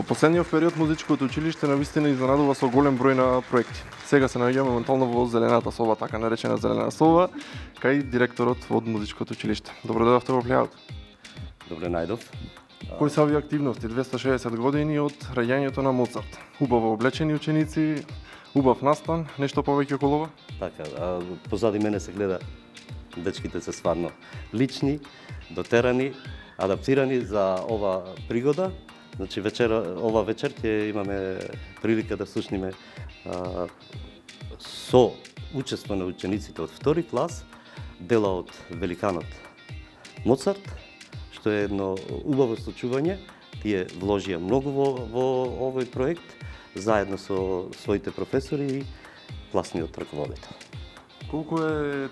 Во последниот период музичкото училиште навистина изненадува со голем број на проекти. Сега се наоѓаме моментално во зелената соба, така наречена зелена соба, кај директорот од музичкото училиште. Добро дојдовте во Плејадот. Добре најдов. Кои се овие активности 260 години од раѓањето на Моцарт? Убаво облечени ученици, убав настан, нешто повеќе околу ова? Така, позади мене се гледа, дечките се стварно лични, дотерани, адаптирани за ова пригода. Значи ова вечер ќе имаме прилика да слушниме со учество на учениците од втори клас дела од великанот Моцарт, што е едно убаво случување. Тие вложија многу во овој проект заедно со своите професори и класниот раководител. Колку е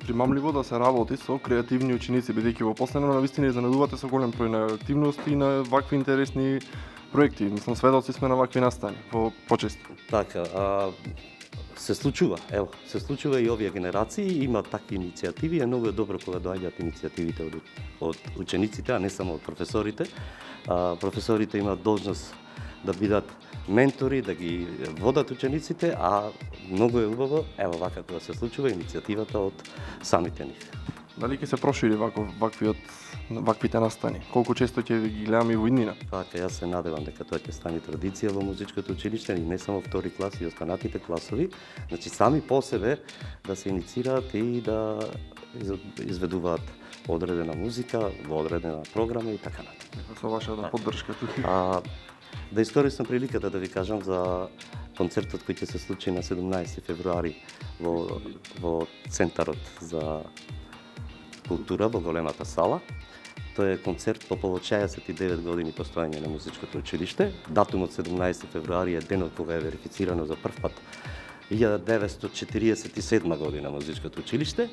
примамливо да се работи со креативни ученици, бидејќи во последно навистина изненадувате со голем број на активности и на вакви интересни проекти. Мислам, сведоци сме на вакви настани во почесто. Така, се случува и овие генерации има такви иницијативи, е многу добро кога доаѓаат иницијативите од учениците, а не само од професорите. Професорите имаат должност да бидат ментори, да ги водат учениците, а многу е убаво, ево вака кога се случува иницијативата од самите нив. Дали ќе се прошири ваквите настани? Колку често ќе ги гледаме во иднина? Така, јас се надевам дека тоа ќе стане традиција во музичкото училиште, и не само втори клас и останатите класови, значи сами по себе да се иницираат и да изведуваат одредена музика, во одредена програма и така натаму. Со вашата поддршка тука. Да искористам приликата да ви кажам за концертот кој ќе се случи на 17 февруари во Центарот за култура во големата сала. Тоа е концерт по повод 69 години постоење на музичкото училиште. Датумот 17 февруари е денот кога е верифицирано за прв пат 1947 година музичкото училиште.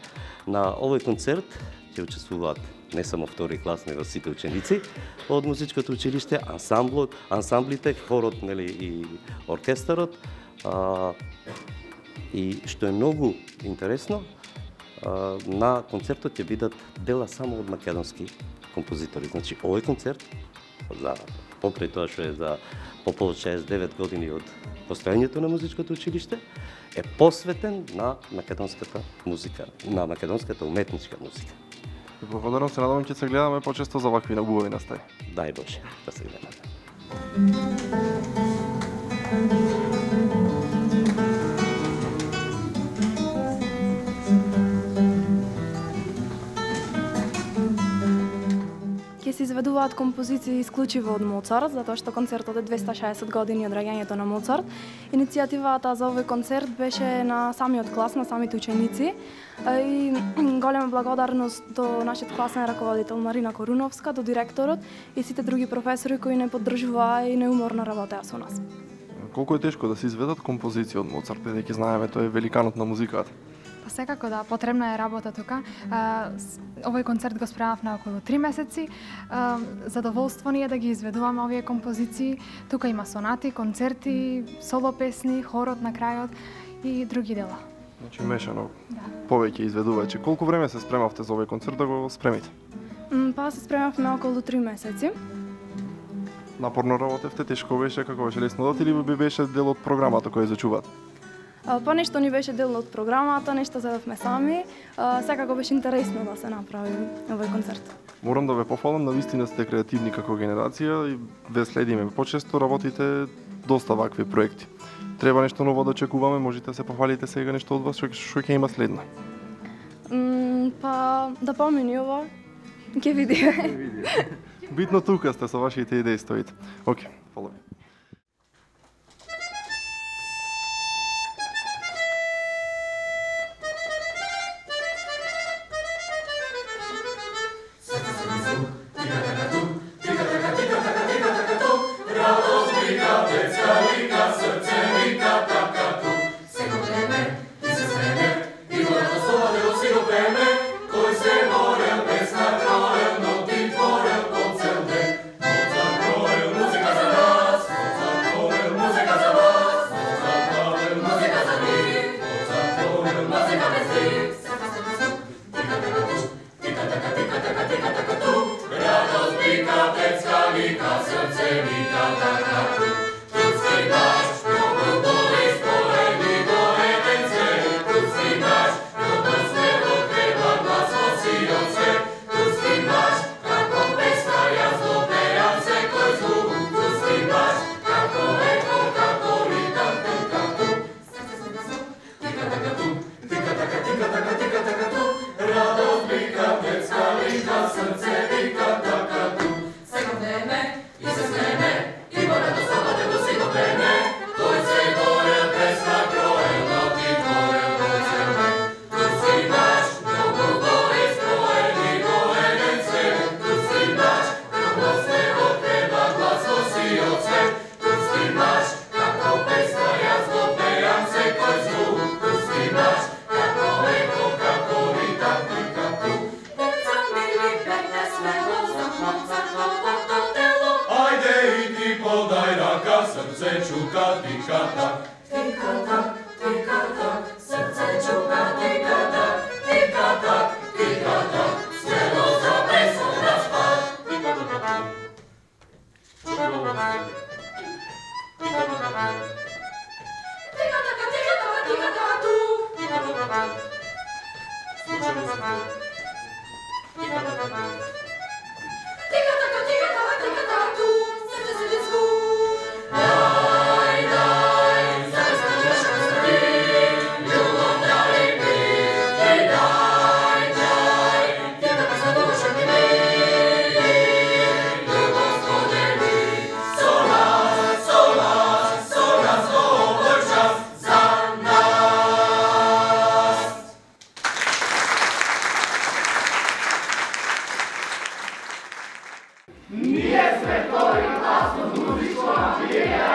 На овој концерт ќе учествуваат не само втори клас, него сите ученици од музичкото училиште, ансамблите, хорот, нели, и оркестарот. И што е многу интересно, на концертот ќе бидат дела само од македонски композитори. Значи, овој концерт, покрај тоа што е за по повод 69 години од постоењето на музичкото училиште, е посветен на македонската музика, на македонската уметничка музика. Благодарам се, надевам ќе се гледаме почесто за вакви убави настаи. Дај Боже, да се гледаме. Ќе се изведуваат композиции исклучиво од Моцарт, затоа што концертот е 260 години од раѓањето на Моцарт. Иницијативата за овој концерт беше на самиот клас, на самите ученици. И голема благодарност до нашиот класен раководител Марина Коруновска, до директорот и сите други професори кои не поддржуваа и неуморно работеа со нас. Колку е тешко да се изведат композиции од Моцарт, бидејќи знаеме тој е великанот на музиката? Па секако да, потребна е работа тука. Овој концерт го спремав на околу 3 месеци. Задоволство ни е да ги изведуваме овие композиции. Тука има сонати, концерти, соло песни, хорот на крајот и други дела. Значи мешано, повеќе изведувачи. Колку време се спремавте за овој концерт да го спремите? Па се спремавме околу 3 месеци. Напорно работевте, тешко беше, како беше лесно дот или би беше дел од програмата која зачуваат? Па нешто ни беше дел од програмата, нешто задавме сами. Секако беше интересно да се направи овој концерт. Морам да ве пофалам, навистина сте креативни како генерација и ве следиме почесто, работите доста вакви проекти. Треба нешто ново да очекуваме, можете да се пофалите сега нешто од вас, што ќе има следно? Па да помини ова, ќе видиме. Битно тука сте со вашите идеи стоите. Океј, фала ви. Vika, srce vika, taka, Ajde i ti podaj raka, srce čuka, tika tak. Tika tak, srce čuka, tika tak, tika tak, tika tak. Svelo zapeso na spad. Tika tak, tika tak. Tika tak, tika tak, tika tak, tu. Tika tak, slučajno se tu. Tika tak. Tika tak, tika tak, tika tak, tu. Srce se desku. Daj, daj, zavisno duša ostavi. Ljubav daj mi. I daj, daj, tika tak sa duša mi mi. Ljubav spodeli. Sola, sola, sola, ovoj čas za nas. Nije sve to i glasno muzičko navijenje.